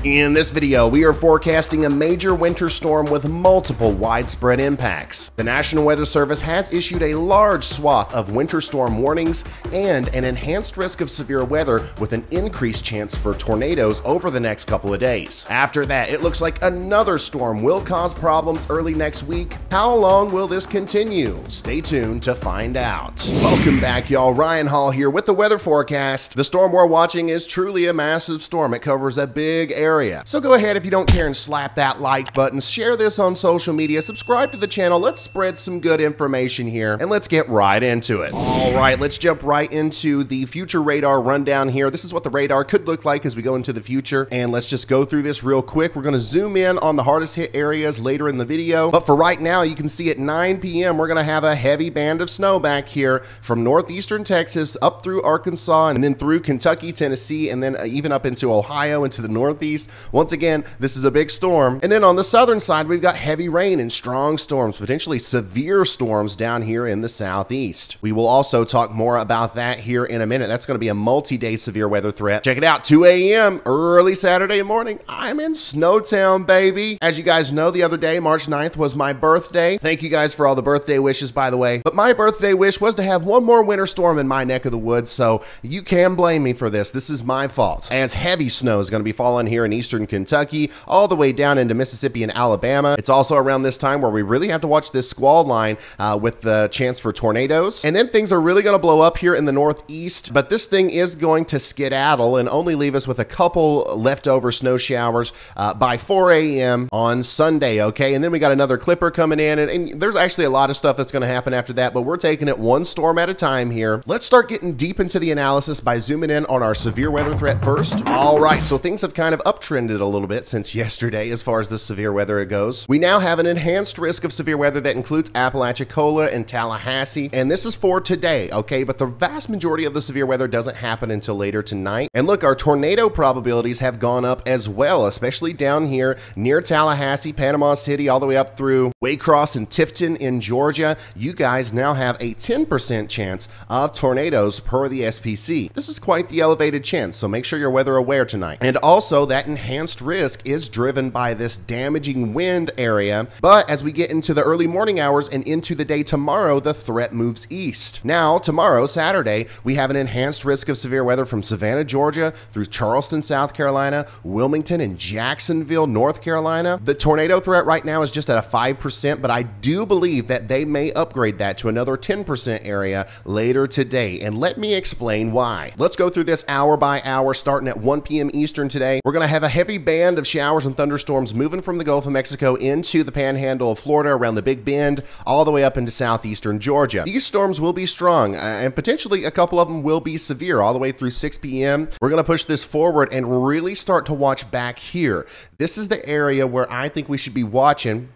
In this video, we are forecasting a major winter storm with multiple widespread impacts. The National Weather Service has issued a large swath of winter storm warnings and an enhanced risk of severe weather with an increased chance for tornadoes over the next couple of days. After that, it looks like another storm will cause problems early next week. How long will this continue? Stay tuned to find out. Welcome back, y'all. Ryan Hall here with the weather forecast. The storm we're watching is truly a massive storm. It covers a big area. So go ahead, if you don't care, and slap that like button, share this on social media, subscribe to the channel. Let's spread some good information here and let's get right into it. All right, let's jump right into the future radar rundown here. This is what the radar could look like as we go into the future, and let's just go through this real quick. We're going to zoom in on the hardest hit areas later in the video, but for right now, you can see at 9 p.m. we're going to have a heavy band of snow back here from northeastern Texas up through Arkansas and then through Kentucky, Tennessee, and then even up into Ohio into the northeast. Once again, this is a big storm. And then on the southern side, we've got heavy rain and strong storms, potentially severe storms down here in the southeast. We will also talk more about that here in a minute. That's going to be a multi-day severe weather threat. Check it out, 2 a.m. early Saturday morning. I'm in Snowtown, baby. As you guys know, the other day, March 9th, was my birthday. Thank you guys for all the birthday wishes, by the way. But my birthday wish was to have one more winter storm in my neck of the woods, so you can blame me for this. This is my fault, as heavy snow is going to be falling here in eastern Kentucky, all the way down into Mississippi and Alabama. It's also around this time where we really have to watch this squall line with the chance for tornadoes. And then things are really going to blow up here in the northeast, but this thing is going to skedaddle and only leave us with a couple leftover snow showers by 4 a.m. on Sunday, okay? And then we got another clipper coming in, and there's actually a lot of stuff that's going to happen after that, but we're taking it one storm at a time here. Let's start getting deep into the analysis by zooming in on our severe weather threat first. All right, so things have kind of uptrended a little bit since yesterday as far as the severe weather goes. We now have an enhanced risk of severe weather that includes Apalachicola and Tallahassee, and this is for today, okay? But the vast majority of the severe weather doesn't happen until later tonight. And look, our tornado probabilities have gone up as well, especially down here near Tallahassee, Panama City, all the way up through Waycross and Tifton in Georgia. You guys now have a 10% chance of tornadoes per the SPC. This is quite the elevated chance, so make sure you're weather aware tonight. And also, that enhanced risk is driven by this damaging wind area, but as we get into the early morning hours and into the day tomorrow, the threat moves east. Now, tomorrow, Saturday, we have an enhanced risk of severe weather from Savannah, Georgia, through Charleston, South Carolina, Wilmington, and Jacksonville, North Carolina. The tornado threat right now is just at a 5%, but I do believe that they may upgrade that to another 10% area later today, and let me explain why. Let's go through this hour by hour, starting at 1 p.m. Eastern today. We're going to have a heavy band of showers and thunderstorms moving from the Gulf of Mexico into the panhandle of Florida around the Big Bend, all the way up into southeastern Georgia. These storms will be strong, and potentially a couple of them will be severe all the way through 6 p.m. We're going to push this forward and really start to watch back here. This is the area where I think we should be watching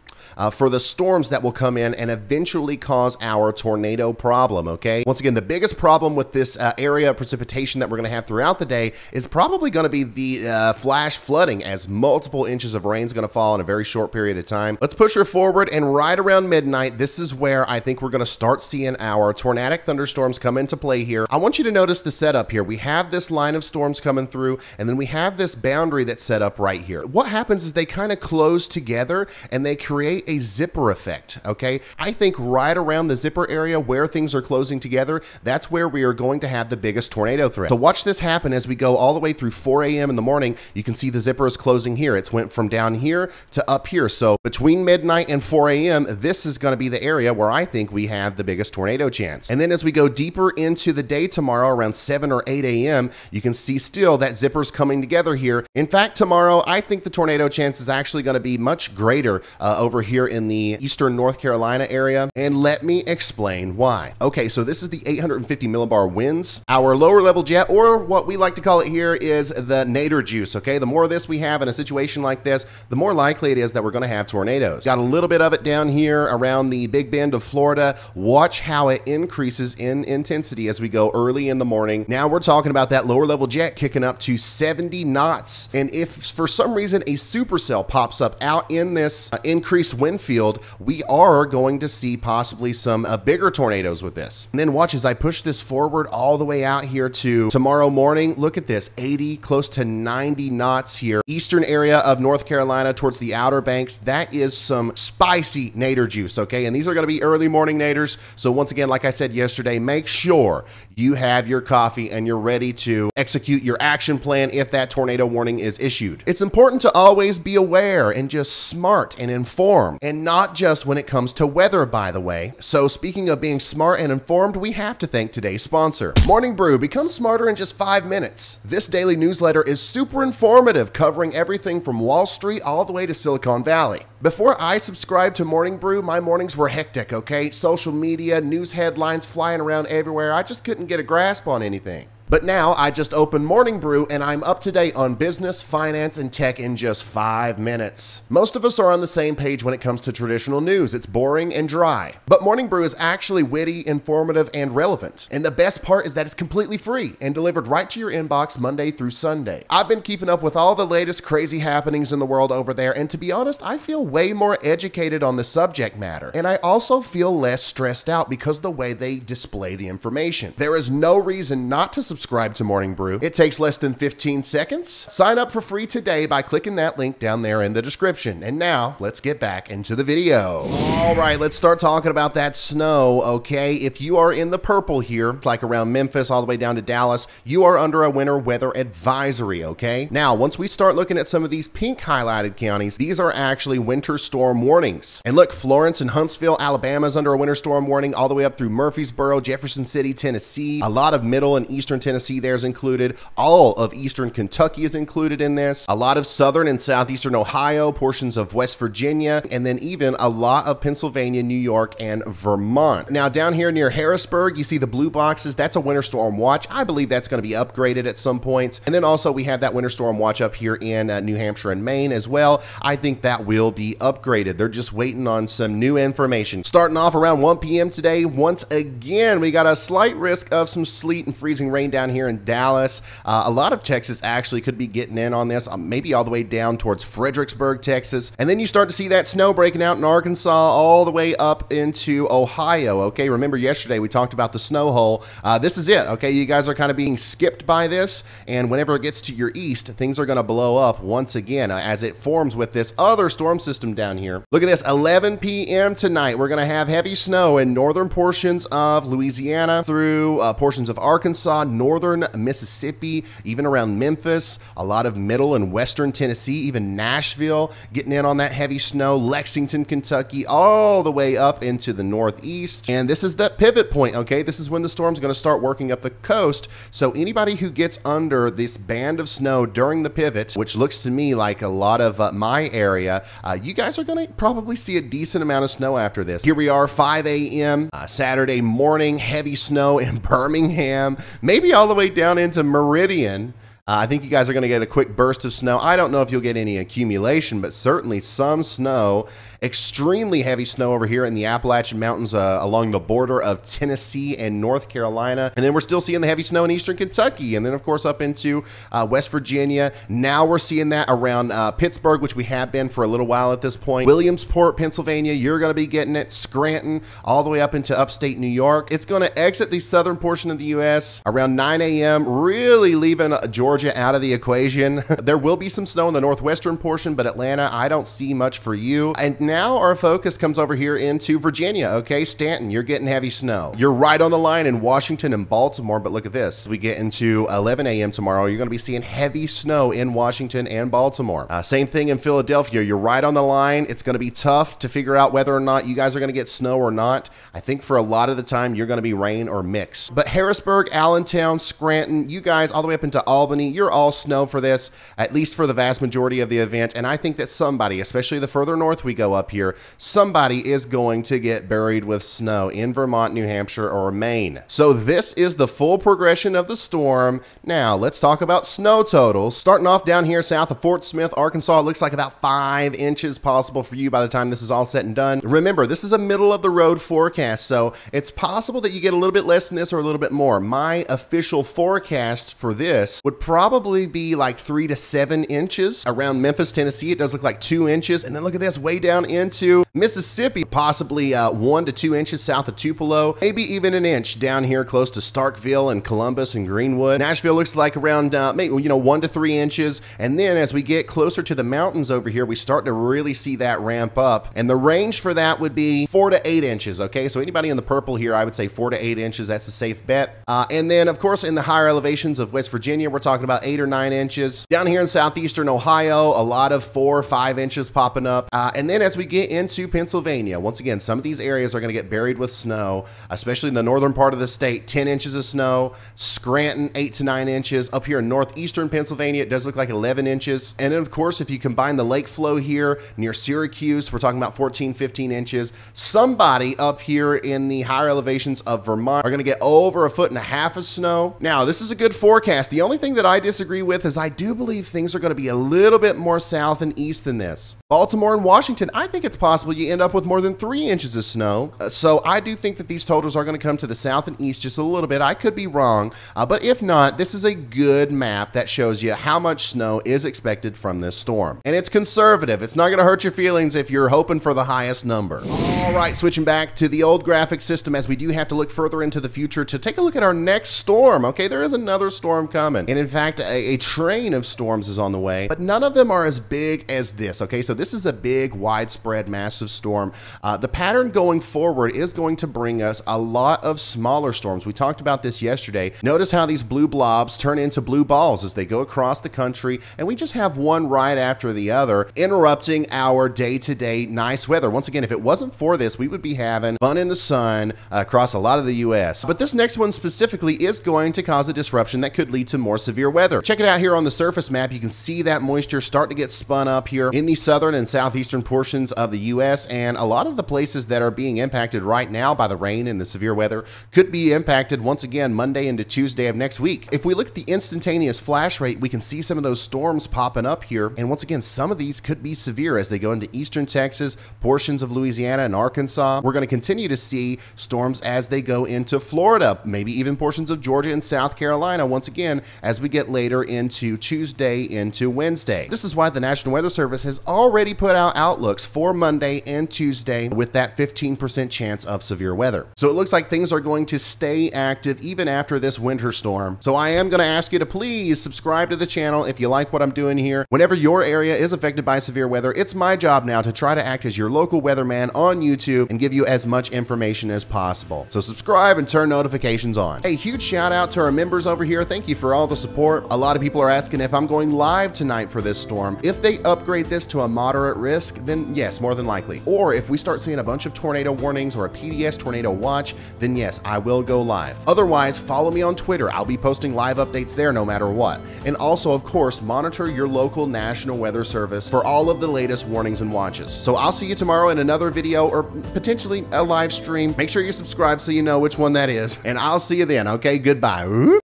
for the storms that will come in and eventually cause our tornado problem, okay? Once again, the biggest problem with this area of precipitation that we're going to have throughout the day is probably going to be the flash flooding, as multiple inches of rain is going to fall in a very short period of time. Let's push her forward, and right around midnight, this is where I think we're going to start seeing our tornadic thunderstorms come into play here. I want you to notice the setup here. We have this line of storms coming through, and then we have this boundary that's set up right here. What happens is they kind of close together, and they create a zipper effect, okay? I think right around the zipper area where things are closing together, that's where we are going to have the biggest tornado threat. So watch this happen as we go all the way through 4 a.m. in the morning. You can see the zipper is closing here. It's went from down here to up here. So between midnight and 4 a.m., this is going to be the area where I think we have the biggest tornado chance. And then as we go deeper into the day tomorrow, around 7 or 8 a.m., you can see still that zipper's coming together here. In fact, tomorrow, I think the tornado chance is actually going to be much greater over here in the eastern North Carolina area, and let me explain why. Okay, so this is the 850 millibar winds. Our lower level jet, or what we like to call it here, is the nadir juice, okay? The more of this we have in a situation like this, the more likely it is that we're going to have tornadoes. Got a little bit of it down here around the Big Bend of Florida. Watch how it increases in intensity as we go early in the morning. Now we're talking about that lower level jet kicking up to 70 knots, and if for some reason a supercell pops up out in this increased increased wind field, we are going to see possibly some bigger tornadoes with this. And then watch as I push this forward all the way out here to tomorrow morning. Look at this, 80, close to 90 knots here. Eastern area of North Carolina towards the Outer Banks. That is some spicy nader juice, okay? And these are gonna be early morning naders. So once again, like I said yesterday, make sure you have your coffee and you're ready to execute your action plan if that tornado warning is issued. It's important to always be aware and just smart and informed, and not just when it comes to weather, by the way. So speaking of being smart and informed, we have to thank today's sponsor. Morning Brew, become smarter in just 5 minutes. This daily newsletter is super informative, covering everything from Wall Street all the way to Silicon Valley. Before I subscribed to Morning Brew, my mornings were hectic, okay? Social media, news headlines flying around everywhere. I just couldn't get a grasp on anything. But now I just opened Morning Brew and I'm up to date on business, finance, and tech in just 5 minutes. Most of us are on the same page when it comes to traditional news. It's boring and dry. But Morning Brew is actually witty, informative, and relevant. And the best part is that it's completely free and delivered right to your inbox Monday through Sunday. I've been keeping up with all the latest crazy happenings in the world over there, and to be honest, I feel way more educated on the subject matter. And I also feel less stressed out because of the way they display the information. There is no reason not to subscribe to Morning Brew. It takes less than 15 seconds. Sign up for free today by clicking that link down there in the description. And now let's get back into the video. All right, let's start talking about that snow, okay? If you are in the purple here, like around Memphis all the way down to Dallas, you are under a winter weather advisory, okay? Now, once we start looking at some of these pink highlighted counties, these are actually winter storm warnings. And look, Florence and Huntsville, Alabama is under a winter storm warning all the way up through Murfreesboro, Jefferson City, Tennessee. A lot of middle and eastern Tennessee there's included. All of eastern Kentucky is included in this. A lot of southern and southeastern Ohio, portions of West Virginia, and then even a lot of Pennsylvania, New York, and Vermont. Now down here near Harrisburg, you see the blue boxes. That's a winter storm watch. I believe that's going to be upgraded at some point. And then also we have that winter storm watch up here in New Hampshire and Maine as well. I think that will be upgraded. They're just waiting on some new information. Starting off around 1 p.m. today, once again, we got a slight risk of some sleet and freezing rain down here in Dallas. A lot of Texas actually could be getting in on this, maybe all the way down towards Fredericksburg, Texas. And then you start to see that snow breaking out in Arkansas all the way up into Ohio, okay? Remember yesterday we talked about the snow hole. This is it, okay? You guys are kind of being skipped by this, and whenever it gets to your east, things are gonna blow up once again as it forms with this other storm system down here. Look at this, 11 p.m. tonight, we're gonna have heavy snow in northern portions of Louisiana through portions of Arkansas, northern Mississippi, even around Memphis, a lot of middle and western Tennessee, even Nashville getting in on that heavy snow, Lexington, Kentucky, all the way up into the northeast. And this is the pivot point, okay? This is when the storm's gonna start working up the coast. So anybody who gets under this band of snow during the pivot, which looks to me like a lot of my area, you guys are gonna probably see a decent amount of snow after this. Here we are, 5 a.m. Saturday morning, heavy snow in Birmingham, maybe all the way down into Meridian. I think you guys are going to get a quick burst of snow. I don't know if you'll get any accumulation, but certainly some snow. Extremely heavy snow over here in the Appalachian Mountains along the border of Tennessee and North Carolina. And then we're still seeing the heavy snow in eastern Kentucky. And then, of course, up into West Virginia. Now we're seeing that around Pittsburgh, which we have been for a little while at this point. Williamsport, Pennsylvania, you're going to be getting it. Scranton, all the way up into upstate New York. It's going to exit the southern portion of the U.S. around 9 a.m., really leaving Georgia out of the equation. There will be some snow in the northwestern portion, but Atlanta, I don't see much for you. And now our focus comes over here into Virginia, okay? Stanton, you're getting heavy snow. You're right on the line in Washington and Baltimore, but look at this. We get into 11 a.m. tomorrow, you're gonna be seeing heavy snow in Washington and Baltimore. Same thing in Philadelphia. You're right on the line. It's gonna be tough to figure out whether or not you guys are gonna get snow or not. I think for a lot of the time, you're gonna be rain or mix. But Harrisburg, Allentown, Scranton, you guys all the way up into Albany, you're all snow for this, at least for the vast majority of the event. And I think that somebody, especially the further north we go up here, somebody is going to get buried with snow in Vermont, New Hampshire, or Maine. So this is the full progression of the storm. Now let's talk about snow totals. Starting off down here south of Fort Smith, Arkansas, it looks like about 5 inches possible for you by the time this is all said and done. Remember, this is a middle of the road forecast, so it's possible that you get a little bit less than this or a little bit more. My official forecast for this would probably be like 3 to 7 inches. Around Memphis, Tennessee, it does look like 2 inches. And then look at this, way down into Mississippi, possibly 1 to 2 inches south of Tupelo, maybe even an inch down here close to Starkville and Columbus and Greenwood. Nashville looks like around maybe 1 to 3 inches. And then as we get closer to the mountains over here, we start to really see that ramp up. And the range for that would be 4 to 8 inches, okay? So anybody in the purple here, I would say 4 to 8 inches. That's a safe bet. And then, of course, in the higher elevations of West Virginia, we're talking about 8 or 9 inches. Down here in southeastern Ohio, a lot of 4 or 5 inches popping up. And then as we get into Pennsylvania, once again, some of these areas are going to get buried with snow, especially in the northern part of the state, 10 inches of snow. Scranton, 8 to 9 inches. Up here in northeastern Pennsylvania, it does look like 11 inches. And then, of course, if you combine the lake flow here near Syracuse, we're talking about 14, 15 inches. Somebody up here in the higher elevations of Vermont are going to get over 1.5 feet of snow. Now, this is a good forecast. The only thing that I disagree with is I do believe things are going to be a little bit more south and east than this. Baltimore and Washington, I think it's possible you end up with more than 3 inches of snow. So I do think that these totals are going to come to the south and east just a little bit. I could be wrong, but if not, this is a good map that shows you how much snow is expected from this storm. And it's conservative. It's not going to hurt your feelings if you're hoping for the highest number. All right, switching back to the old graphic system, as we do have to look further into the future to take a look at our next storm. Okay, there is another storm coming. And in fact, a train of storms is on the way, but none of them are as big as this. Okay, so this is a big, widespread, massive storm. The pattern going forward is going to bring us a lot of smaller storms. We talked about this yesterday. Notice how these blue blobs turn into blue balls as they go across the country, and we just have one right after the other, interrupting our day-to-day nice weather. Once again, if it wasn't for this, we would be having fun in the sun across a lot of the U.S. But this next one specifically is going to cause a disruption that could lead to more severe weather. Check it out here on the surface map. You can see that moisture start to get spun up here in the southern and southeastern portions of the U.S., and a lot of the places that are being impacted right now by the rain and the severe weather could be impacted once again Monday into Tuesday of next week. If we look at the instantaneous flash rate, we can see some of those storms popping up here, and once again, some of these could be severe as they go into eastern Texas, portions of Louisiana and Arkansas. We're going to continue to see storms as they go into Florida, maybe even portions of Georgia and South Carolina once again as we get later into Tuesday into Wednesday. This is why the National Weather Service has already put out outlooks for Monday and Tuesday with that 15% chance of severe weather. So it looks like things are going to stay active even after this winter storm. So I am going to ask you to please subscribe to the channel if you like what I'm doing here. Whenever your area is affected by severe weather, it's my job now to try to act as your local weatherman on YouTube and give you as much information as possible. So subscribe and turn notifications on. A huge shout out to our members over here. Thank you for all the support. A lot of people are asking if I'm going live tonight for this storm. If they upgrade this to a moderate risk, then yes, more than likely. Or if we start seeing a bunch of tornado warnings or a PDS tornado watch, then yes, I will go live. Otherwise, follow me on Twitter. I'll be posting live updates there no matter what. And also, of course, monitor your local National Weather Service for all of the latest warnings and watches. So I'll see you tomorrow in another video or potentially a live stream. Make sure you subscribe so you know which one that is. And I'll see you then, okay? Goodbye.